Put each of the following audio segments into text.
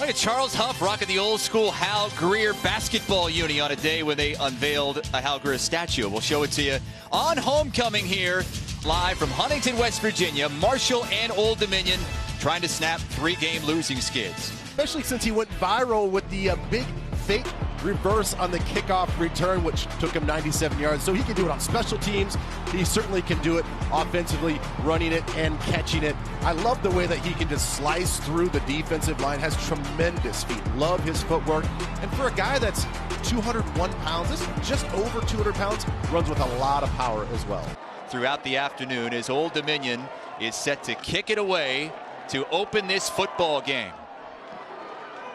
Look at Charles Huff rocking the old school Hal Grier basketball uni on a day when they unveiled a Hal Grier statue. We'll show it to you on homecoming here, live from Huntington, West Virginia. Marshall and Old Dominion trying to snap 3-game losing skids. Especially since he went viral with the big fake reverse on the kickoff return, which took him 97 yards. So he can do it on special teams. He certainly can do it offensively, running it and catching it. I love the way that he can just slice through the defensive line, has tremendous feet. Love his footwork. And for a guy that's 201 pounds, this is just over 200 pounds, runs with a lot of power as well. Throughout the afternoon, as Old Dominion is set to kick it away to open this football game.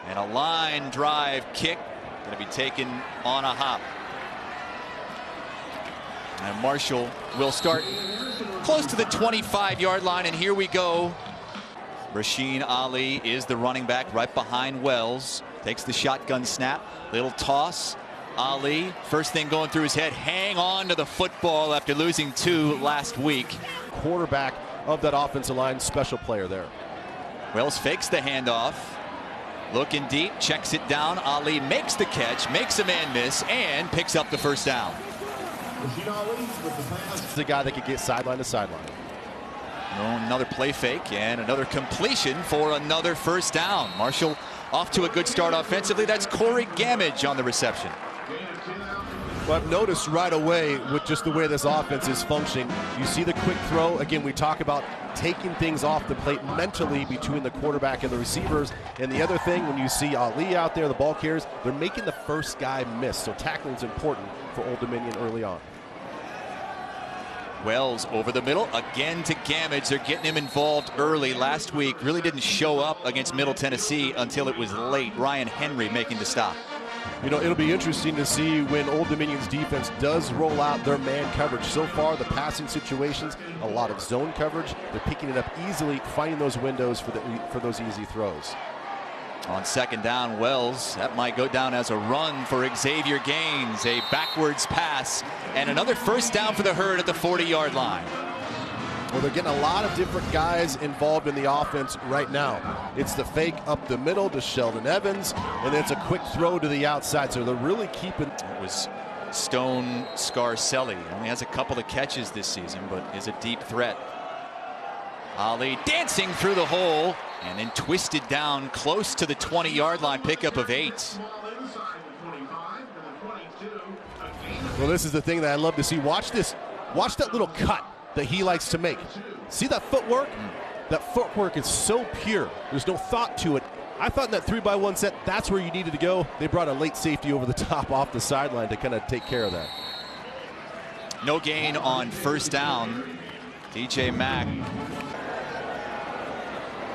And a line drive kick going to be taken on a hop. And Marshall will start close to the 25-yard line, and here we go. Rasheen Ali is the running back right behind Wells. Takes the shotgun snap, little toss. Ali, first thing going through his head, hang on to the football after losing 2 last week. Quarterback of that offensive line, special player there. Wells fakes the handoff. Looking deep, checks it down. Ali makes the catch, makes a man miss, and picks up the first down. It's the guy that could get sideline to sideline. Another play fake and another completion for another first down. Marshall off to a good start offensively. That's Corey Gamage on the reception. Well, I've noticed right away with just the way this offense is functioning, you see the quick throw. Again, we talk about taking things off the plate mentally between the quarterback and the receivers. And the other thing, when you see Ali out there, the ball carriers, they're making the first guy miss. So tackling is important for Old Dominion early on. Wells over the middle, again to Gamage. They're getting him involved early. Last week really didn't show up against Middle Tennessee until it was late. Ryan Henry making the stop. You know, it'll be interesting to see when Old Dominion's defense does roll out their man coverage. So far, the passing situations, a lot of zone coverage. They're picking it up easily, finding those windows for those easy throws. On second down, Wells, that might go down as a run for Xavier Gaines. A backwards pass and another first down for the Herd at the 40-yard line. Well, they're getting a lot of different guys involved in the offense right now. It's the fake up the middle to Sheldon Evans, and it's a quick throw to the outside. So they're really keeping. It was Stone Scarcelli. Only has a couple of catches this season, but is a deep threat. Ali dancing through the hole and then twisted down close to the 20-yard line, pickup of 8. Well, this is the thing that I love to see. Watch this. Watch that little cut that he likes to make. See that footwork? That footwork is so pure. There's no thought to it. I thought in that 3-by-1 set, that's where you needed to go. They brought a late safety over the top off the sideline to kind of take care of that. No gain on first down. DJ Mack.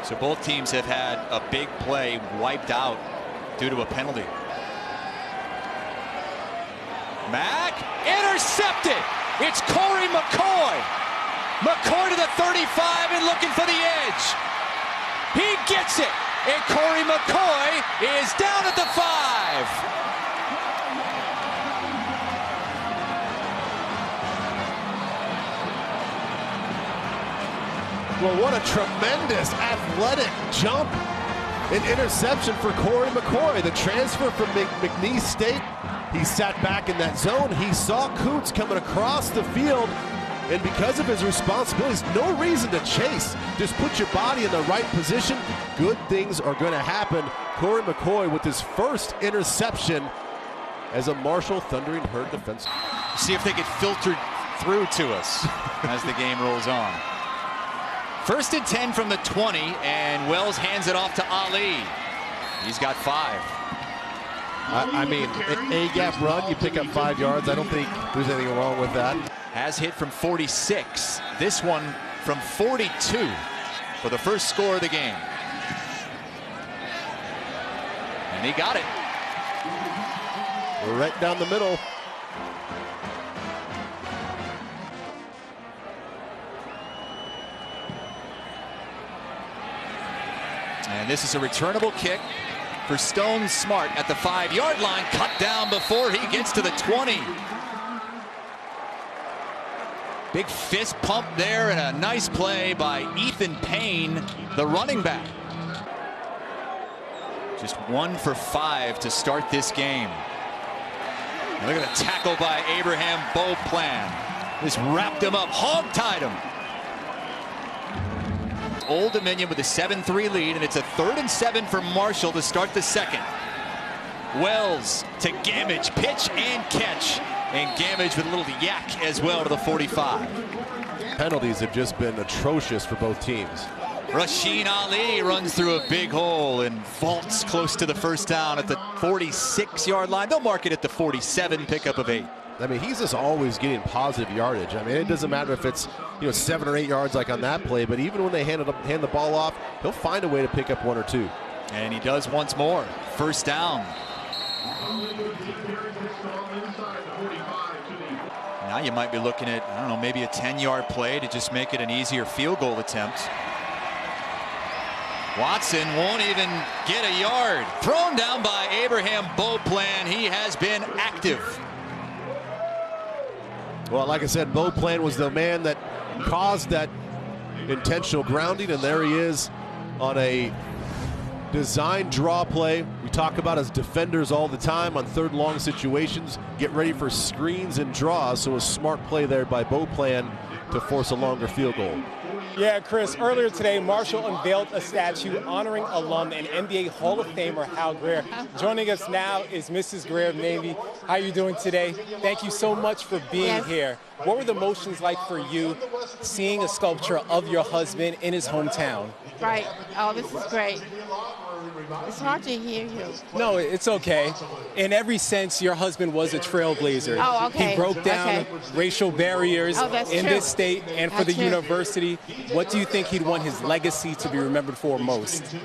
So both teams have had a big play wiped out due to a penalty. Mack intercepted. It's Corey McCoy. McCoy to the 35 and looking for the edge. He gets it, and Corey McCoy is down at the 5. Well, what a tremendous athletic jump and interception for Corey McCoy. The transfer from McNeese State. He sat back in that zone. He saw Coots coming across the field. And because of his responsibilities, no reason to chase. Just put your body in the right position. Good things are going to happen. Corey McCoy with his first interception as a Marshall Thundering Herd defense. See if they get filtered through to us as the game rolls on. 1st and 10 from the 20, and Wells hands it off to Ali. He's got 5. I mean, an A-gap run, you pick up 5 yards. I don't think there's anything wrong with that. Has hit from 46. This one from 42 for the first score of the game. And he got it. We're right down the middle. And this is a returnable kick for Stone Smart at the 5-yard line. Cut down before he gets to the 20. Big fist pump there and a nice play by Ethan Payne, the running back. Just 1 for 5 to start this game. And look at the tackle by Abraham Beauplan. Just wrapped him up, hog-tied him. Old Dominion with a 7-3 lead, and it's a 3rd and 7 for Marshall to start the second. Wells to Gamage, pitch and catch. And Gamage with a little yak as well to the 45. Penalties have just been atrocious for both teams. Rasheen Ali runs through a big hole and vaults close to the first down at the 46-yard line. They'll mark it at the 47, pickup of 8. I mean, he's just always getting positive yardage. I mean, it doesn't matter if it's 7 or 8 yards like on that play, but even when they hand the ball off, he'll find a way to pick up 1 or 2. And he does once more. First down. Now you might be looking at, I don't know, maybe a 10-yard play to just make it an easier field goal attempt. Watson won't even get a yard. Thrown down by Abraham Beauplan. He has been active. Well, like I said, Beauplan was the man that caused that intentional grounding, and there he is on a design draw play. We talk about as defenders all the time on 3rd and long situations, get ready for screens and draws. So a smart play there by Beauplan to force a longer field goal. Yeah, Chris, earlier today, Marshall unveiled a statue honoring alum and NBA Hall of Famer Hal Grier. Joining us now is Mrs. Grier of Navy. How are you doing today? Thank you so much for being here. What were the emotions like for you seeing a sculpture of your husband in his hometown? Right. Oh, this is great. It's hard to hear you. No, it's okay. In every sense, your husband was a trailblazer. Oh, okay. He broke down racial barriers in this state and for the university. What do you think he'd want his legacy to be remembered for most?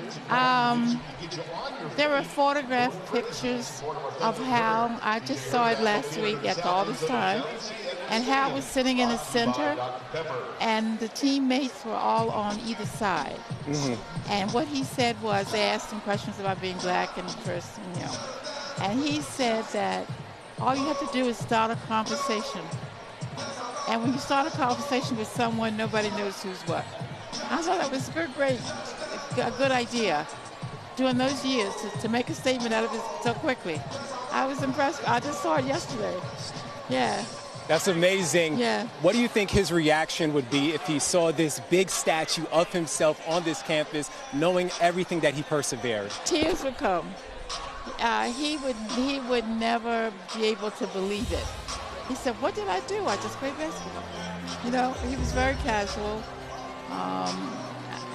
There were photographed pictures of Hal. I just saw it last week after all this time. And Hal was sitting in the center, and the teammates were all on either side. And what he said was, they asked him questions about being black and first, and he said that all you have to do is start a conversation. And when you start a conversation with someone, nobody knows who's what. I thought that was a good idea during those years to make a statement out of it so quickly. I was impressed. I just saw it yesterday. Yeah. That's amazing. Yeah. What do you think his reaction would be if he saw this big statue of himself on this campus, knowing everything that he persevered? Tears would come. He would never be able to believe it. He said, "What did I do? I just played basketball." He was very casual,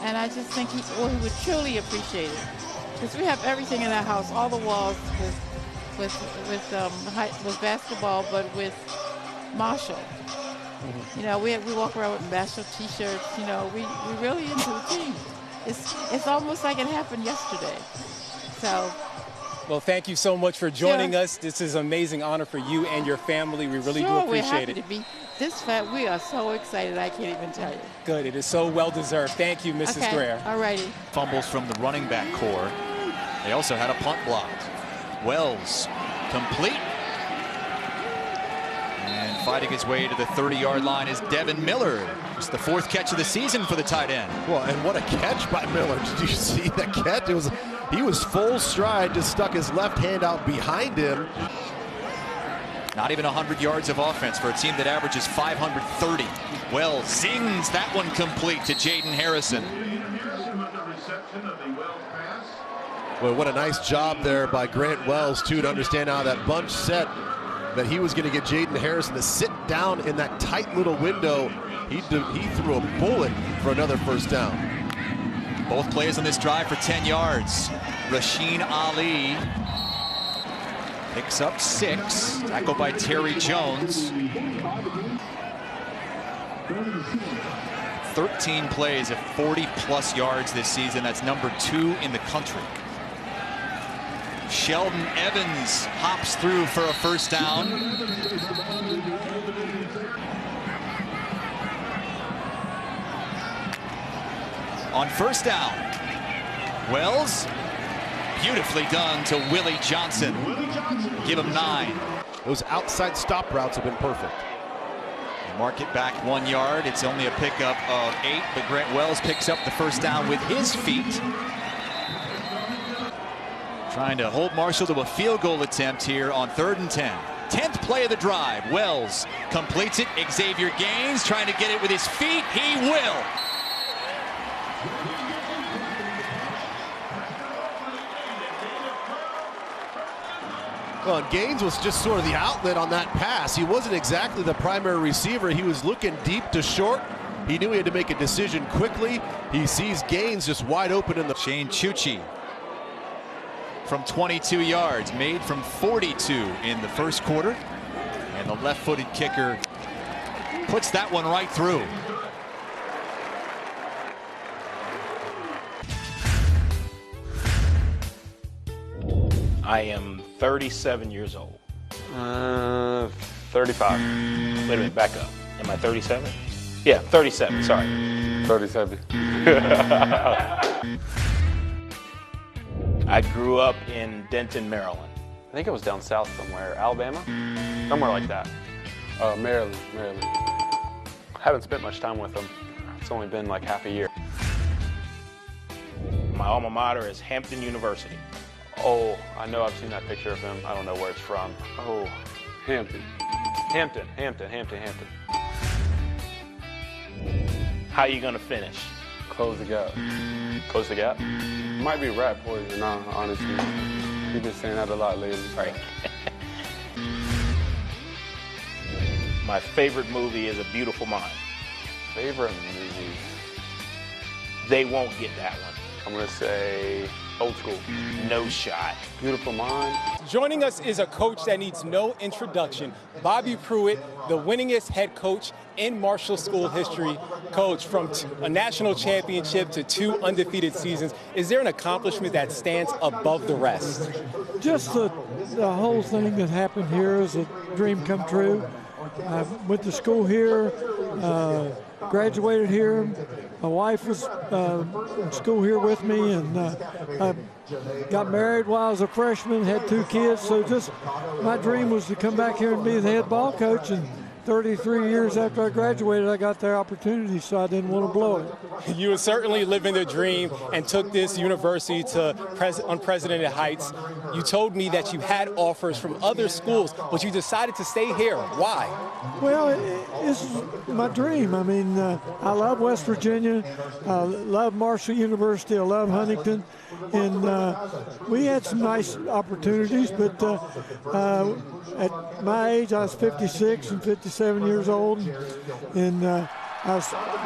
and I just think he would truly appreciate it, because we have everything in our house, all the walls with basketball, but with Marshall. We walk around with Marshall T-shirts. We really into the team. It's almost like it happened yesterday. So. Well, thank you so much for joining us. This is an amazing honor for you and your family. We really do appreciate we're happy it. To be this fat. We are so excited. I can't even tell you. Good. It is so well deserved. Thank you, Mrs. Grier. All righty. Fumbles from the running back core. They also had a punt blocked. Wells complete. And fighting his way to the 30-yard line is Devin Miller. It's the 4th catch of the season for the tight end. Well, and what a catch by Miller. Did you see that catch? He was full stride, just stuck his left hand out behind him. Not even 100 yards of offense for a team that averages 530. Wells zings that one complete to Jaden Harrison. Well, what a nice job there by Grant Wells, too, to understand how that bunch set, that he was going to get Jaden Harrison to sit down in that tight little window. He threw a bullet for another first down. Both plays on this drive for 10 yards. Rasheen Ali picks up 6. Tackled by Terry Jones. 13 plays of 40-plus yards this season. That's number 2 in the country. Sheldon Evans hops through for a first down. On first down, Wells, beautifully done to Willie Johnson. Give him 9. Those outside stop routes have been perfect. Mark it back 1 yard. It's only a pickup of 8, but Grant Wells picks up the first down with his feet. Trying to hold Marshall to a field goal attempt here on 3rd and 10. 10th play of the drive. Wells completes it. Xavier Gaines trying to get it with his feet. He will. Well, Gaines was just sort of the outlet on that pass. He wasn't exactly the primary receiver. He was looking deep to short. He knew he had to make a decision quickly. He sees Gaines just wide open in the... Shane Chuchi from 22 yards, made from 42 in the first quarter. And the left-footed kicker puts that one right through. I am 37 years old. 35. Wait a minute, back up. Am I 37? Yeah, 37, sorry. 37. I grew up in Denton, Maryland. I think it was down south somewhere. Alabama? Somewhere like that. Maryland. Haven't spent much time with them. It's only been like half a year. My alma mater is Hampton University. Oh, I know I've seen that picture of him. I don't know where it's from. Oh, Hampton. How you gonna finish? Close the gap. Close the gap? Might be rat poison, honestly. You've been saying that a lot lately. Right. My favorite movie is A Beautiful Mind. Favorite movie? They won't get that one. I'm gonna say Old School. No shot. Beautiful Mind. Joining us is a coach that needs no introduction. Bobby Pruitt, the winningest head coach in Marshall school history. Coach, from a national championship to 2 undefeated seasons, is there an accomplishment that stands above the rest? Just the whole thing that happened here is a dream come true. I went to school here, graduated here. My wife was in school here with me, and I got married while I was a freshman, had 2 kids. So just my dream was to come back here and be the head ball coach. And 33 years after I graduated, I got the opportunity, so I didn't want to blow it. You were certainly living the dream and took this university to unprecedented heights. You told me that you had offers from other schools, but you decided to stay here. Why? Well, it's my dream. I mean, I love West Virginia. I love Marshall University. I love Huntington. And we had some nice opportunities, but at my age, I was 56 and 57 years old, and I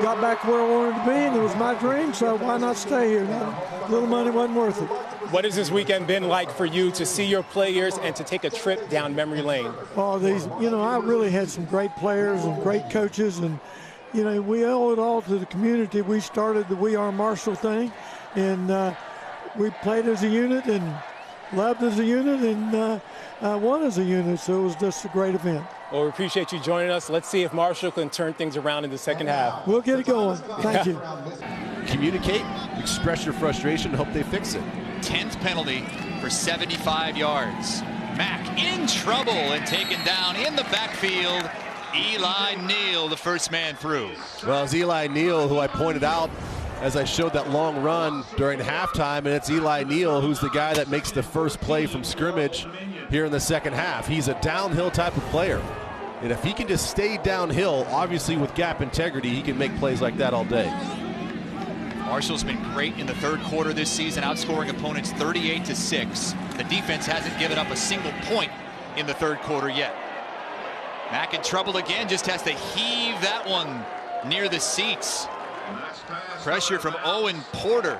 got back where I wanted to be, and it was my dream, so why not stay here? A little money wasn't worth it. What has this weekend been like for you to see your players and to take a trip down memory lane? Oh, I really had some great players and great coaches, and, we owe it all to the community. We started the We Are Marshall thing, and we played as a unit and loved as a unit and won as a unit, so it was just a great event. Well, we appreciate you joining us. Let's see if Marshall can turn things around in the second half. We'll get it going. Thank you. Communicate, express your frustration, hope they fix it. 10th penalty for 75 yards. Mack in trouble and taken down in the backfield. Eli Neal, the first man through. Well, it's Eli Neal, who I pointed out as I showed that long run during halftime, and it's Eli Neal who's the guy that makes the first play from scrimmage here in the second half. He's a downhill type of player, and if he can just stay downhill, obviously with gap integrity, he can make plays like that all day. Marshall's been great in the third quarter this season, outscoring opponents 38-6. The defense hasn't given up a single point in the third quarter yet. Mack in trouble again, just has to heave that one near the seats. Pressure from Owen Porter.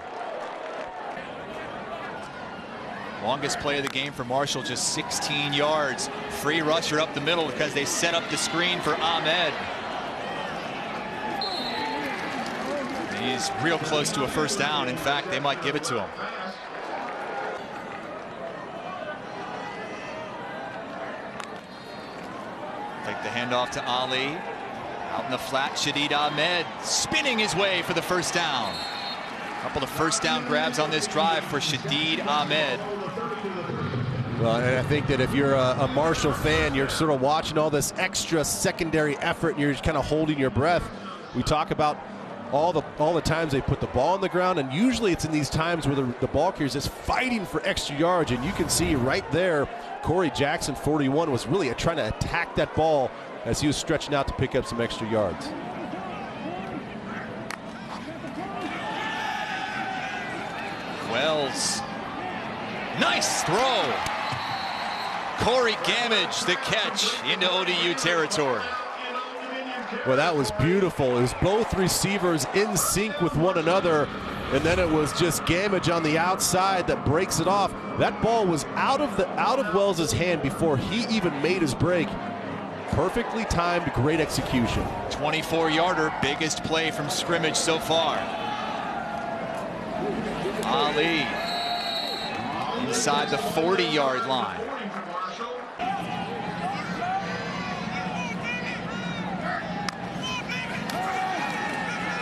Longest play of the game for Marshall, just 16 yards. Free rusher up the middle because they set up the screen for Ahmed. He's real close to a first down. In fact, they might give it to him. Take the handoff to Ali. Out in the flat, Shadid Ahmed spinning his way for the first down. A couple of first down grabs on this drive for Shadid Ahmed. Well, and I think that if you're a Marshall fan, you're sort of watching all this extra secondary effort and you're just kind of holding your breath. We talk about all the times they put the ball on the ground, and usually it's in these times where the ball carrier is just fighting for extra yards, and you can see right there, Corey Jackson, 41, was really trying to attack that ball as he was stretching out to pick up some extra yards. Wells, nice throw. Corey Gamage, the catch into ODU territory. Well, that was beautiful. It was both receivers in sync with one another, and then it was just Gamage on the outside that breaks it off. That ball was out of Wells' hand before he even made his break. Perfectly timed, great execution. 24-yarder, biggest play from scrimmage so far. Ali inside the 40-yard line.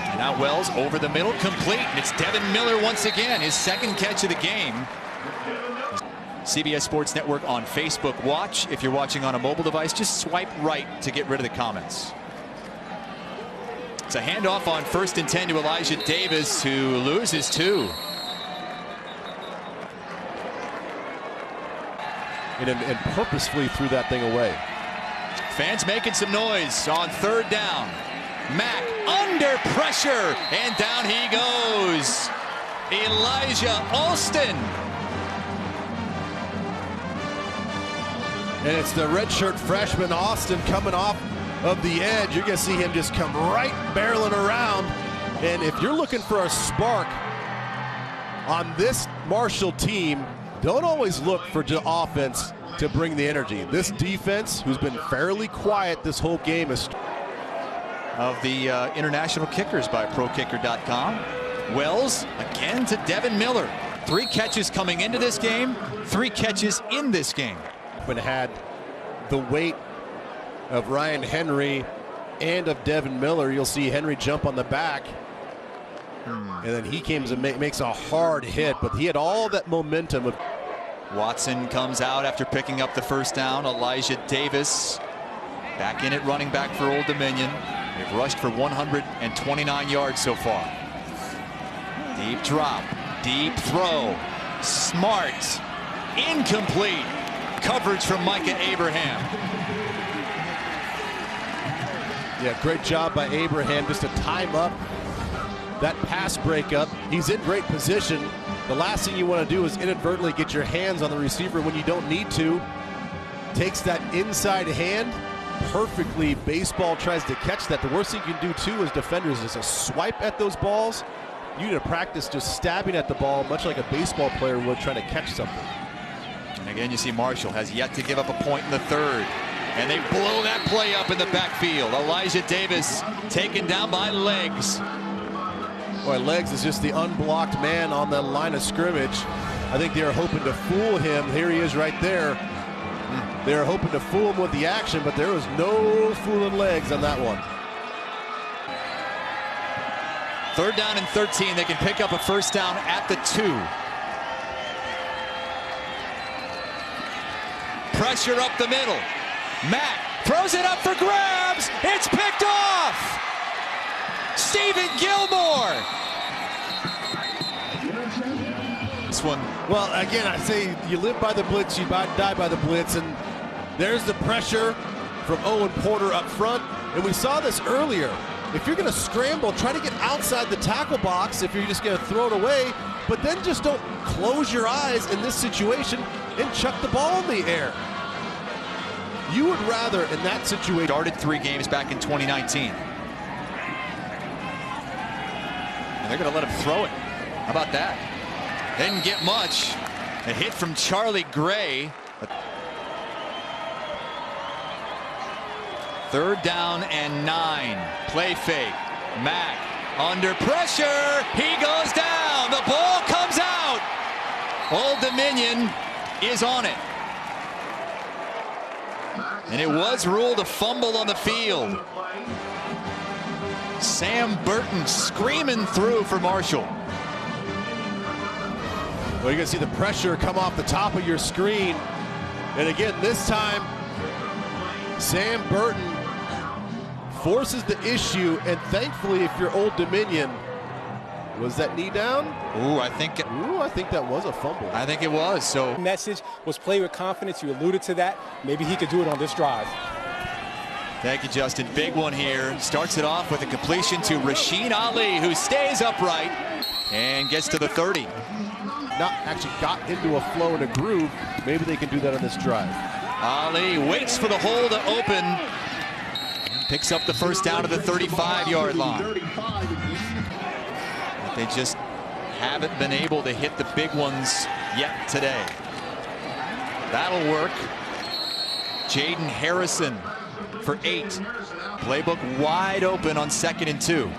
And now Wells over the middle, complete. And it's Devin Miller once again, his second catch of the game. CBS Sports Network on Facebook. Watch. If you're watching on a mobile device, just swipe right to get rid of the comments. It's a handoff on 1st and 10 to Elijah Davis, who loses 2. And purposefully threw that thing away. Fans making some noise on 3rd down. Mack under pressure, and down he goes. Elijah Alston. And it's the redshirt freshman Austin coming off of the edge. You're going to see him just come right barreling around. And if you're looking for a spark on this Marshall team, don't always look for the offense to bring the energy. This defense, who's been fairly quiet this whole game, is of the international kickers by ProKicker.com. Wells again to Devin Miller. 3 catches coming into this game, 3 catches in this game. But had the weight of Ryan Henry and of Devin Miller. You'll see Henry jump on the back, and then he comes and makes a hard hit, but he had all that momentum. Watson comes out after picking up the 1st down. Elijah Davis back in at running back for Old Dominion. They've rushed for 129 yards so far. Deep drop, deep throw, smart, incomplete. Coverage from Micah Abraham. Yeah, great job by Abraham just to time up that pass breakup. He's in great position. The last thing you want to do is inadvertently get your hands on the receiver when you don't need to. Takes that inside hand perfectly. Baseball tries to catch that. The worst thing you can do too as defenders is a swipe at those balls. You need to practice just stabbing at the ball, much like a baseball player would trying to catch something. And again, you see Marshall has yet to give up a point in the 3rd. And they blow that play up in the backfield. Elijah Davis taken down by Legs. Boy, Legs is just the unblocked man on the line of scrimmage. I think they're hoping to fool him. Here he is right there. They're hoping to fool him with the action, but there was no fooling Legs on that one. 3rd down and 13. They can pick up a 1st down at the 2. Pressure up the middle. Mack throws it up for grabs. It's picked off. Stephen Gilmore. This one. Well, again, I say you live by the blitz, you die by the blitz, and there's the pressure from Owen Porter up front. And we saw this earlier. If you're going to scramble, try to get outside the tackle box if you're just going to throw it away, but then just don't close your eyes in this situation and chuck the ball in the air. You would rather, in that situation... Started 3 games back in 2019. And they're going to let him throw it. How about that? Didn't get much. A hit from Charlie Gray. 3rd down and 9. Play fake. Mack under pressure. He goes down. The ball comes out. Old Dominion is on it. And it was ruled a fumble on the field. Sam Burton screaming through for Marshall. Well, you're going to see the pressure come off the top of your screen. And again, this time, Sam Burton forces the issue, and thankfully, if you're Old Dominion, was that knee down? Ooh, I think that was a fumble. I think it was. So Message was play with confidence. You alluded to that. Maybe he could do it on this drive. thank you, Justin. Big one here. Starts it off with a completion to Rasheen Ali, who stays upright and gets to the 30. Not actually got into a flow and a groove. Maybe they can do that on this drive. Ali waits for the hole to open. Picks up the first down to the 35-yard line. But they just haven't been able to hit the big ones yet today. That'll work. Jaden Harrison for 8. Playbook wide open on 2nd and 2.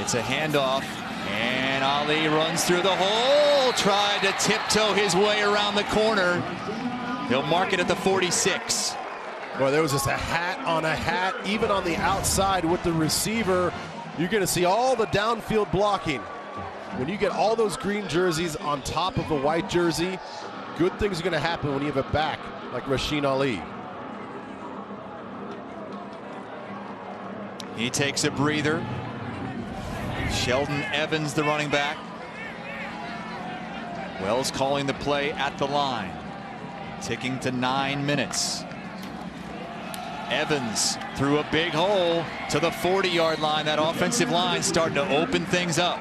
It's a handoff, and Ali runs through the hole, tried to tiptoe his way around the corner. He'll mark it at the 46. Boy, there was just a hat on a hat, even on the outside with the receiver. You're going to see all the downfield blocking. When you get all those green jerseys on top of a white jersey, good things are going to happen when you have a back like Rasheen Ali. He takes a breather. Sheldon Evans, the running back. Wells calling the play at the line. Ticking to 9 minutes. Evans through a big hole to the 40-yard line. That offensive line starting to open things up.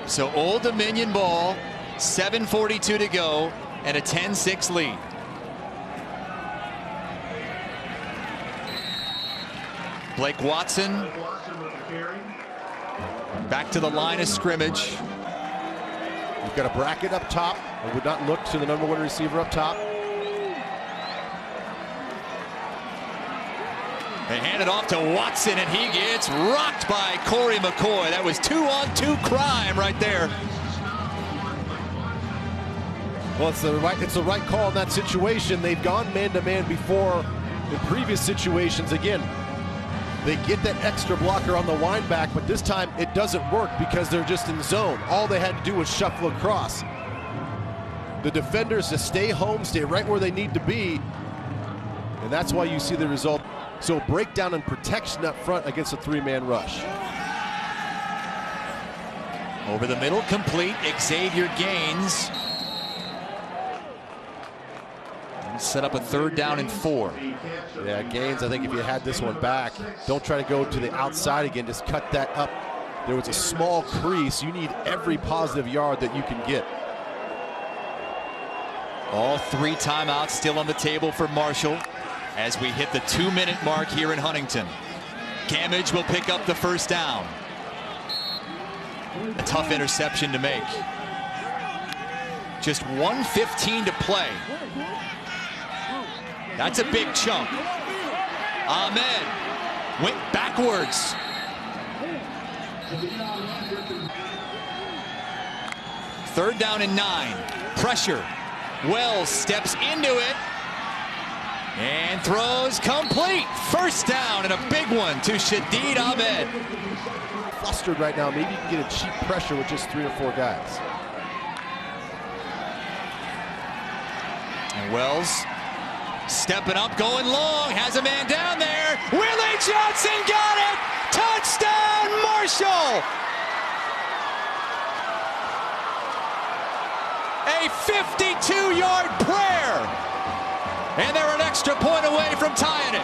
So Old Dominion ball, 7:42 to go, and a 10-6 lead. Blake Watson back to the line of scrimmage. You've got a bracket up top. I would not look to the number 1 receiver up top. They hand it off to Watson, and he gets rocked by Corey McCoy. That was 2-on-2 crime right there. Well, it's the right call in that situation. They've gone man-to-man before in previous situations. Again, they get that extra blocker on the wind back, but this time it doesn't work because they're just in zone. All they had to do was shuffle across. The defenders just stay home, stay right where they need to be, and that's why you see the result. So breakdown and protection up front against a 3-man rush. Over the middle, complete. Xavier Gaines. Set up a 3rd down and 4. Yeah, Gaines, I think if you had this one back, don't try to go to the outside again, just cut that up. There was a small crease. You need every positive yard that you can get. All 3 timeouts still on the table for Marshall as we hit the 2-minute mark here in Huntington. Gamage will pick up the first down. A tough interception to make. Just 1:15 to play. That's a big chunk. Ahmed went backwards. Third down and 9. Pressure. Wells steps into it and throws complete. First down and a big one to Shadid Ahmed. Flustered right now. Maybe you can get a cheap pressure with just 3 or 4 guys. And Wells stepping up, going long, has a man down there. Willie Johnson got it! Touchdown, Marshall! A 52-yard prayer! And they're an extra point away from tying it.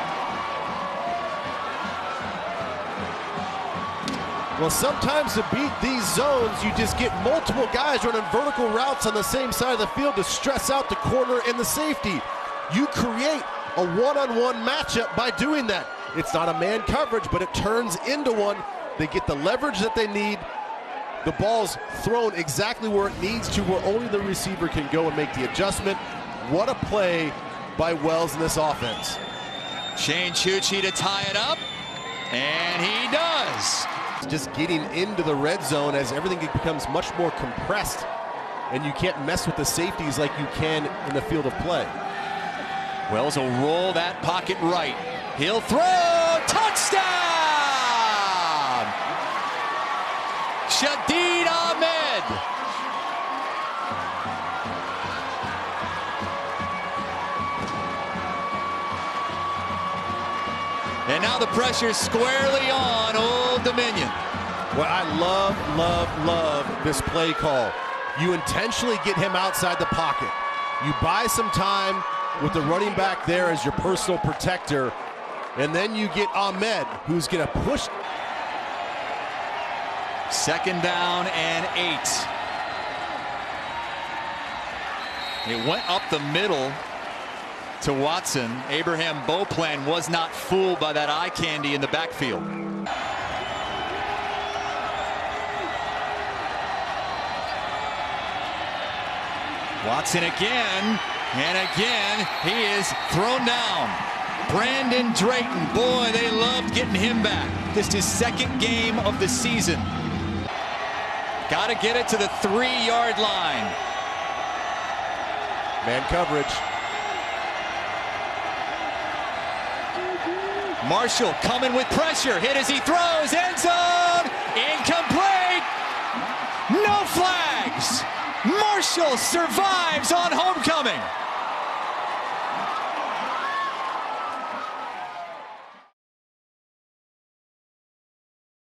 Well, sometimes to beat these zones, you just get multiple guys running vertical routes on the same side of the field to stress out the corner and the safety. You create a one-on-one matchup by doing that. It's not a man coverage, but it turns into one. They get the leverage that they need. The ball's thrown exactly where it needs to, where only the receiver can go and make the adjustment. What a play by Wells in this offense. Shane Chucci to tie it up, and he does. Just getting into the red zone as everything becomes much more compressed, and you can't mess with the safeties like you can in the field of play. Wells will roll that pocket right. He'll throw. Touchdown! Shadid Ahmed. And now the pressure's squarely on Old Dominion. Well, I love this play call. You intentionally get him outside the pocket. You buy some time with the running back there as your personal protector, and then you get Ahmed, who's going to push. 2nd down and 8. It went up the middle to Watson. Abraham Beauplan was not fooled by that eye candy in the backfield. Watson again, and again, he is thrown down. Brandon Drayton, boy, they loved getting him back. Just his 2nd game of the season. Got to get it to the 3-yard line. Man coverage. Marshall coming with pressure, hit as he throws, end zone, incomplete, no flags. Marshall survives on homecoming.